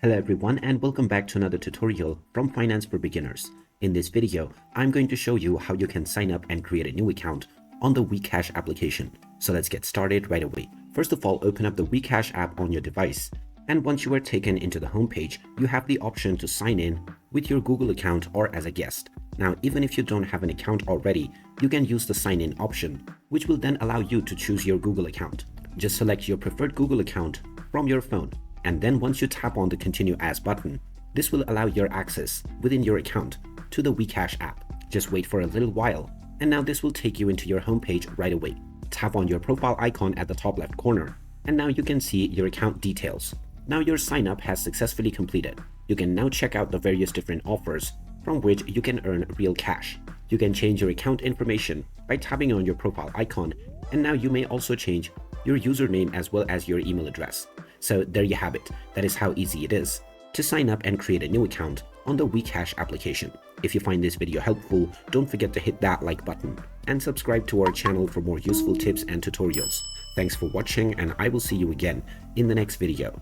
Hello everyone and welcome back to another tutorial from Finance for Beginners. In this video, I'm going to show you how you can sign up and create a new account on the Wecash application. So let's get started right away. First of all, open up the Wecash app on your device. And once you are taken into the homepage, you have the option to sign in with your Google account or as a guest. Now, even if you don't have an account already, you can use the sign in option, which will then allow you to choose your Google account. Just select your preferred Google account from your phone. And then once you tap on the Continue As button, this will allow your access within your account to the Wecash app. Just wait for a little while, and now this will take you into your homepage right away. Tap on your profile icon at the top left corner, and now you can see your account details. Now your sign up has successfully completed. You can now check out the various different offers from which you can earn real cash. You can change your account information by tapping on your profile icon, and now you may also change your username as well as your email address. So there you have it. That is how easy it is to sign up and create a new account on the Wecash application. If you find this video helpful, don't forget to hit that like button and subscribe to our channel for more useful tips and tutorials. Thanks for watching, and I will see you again in the next video.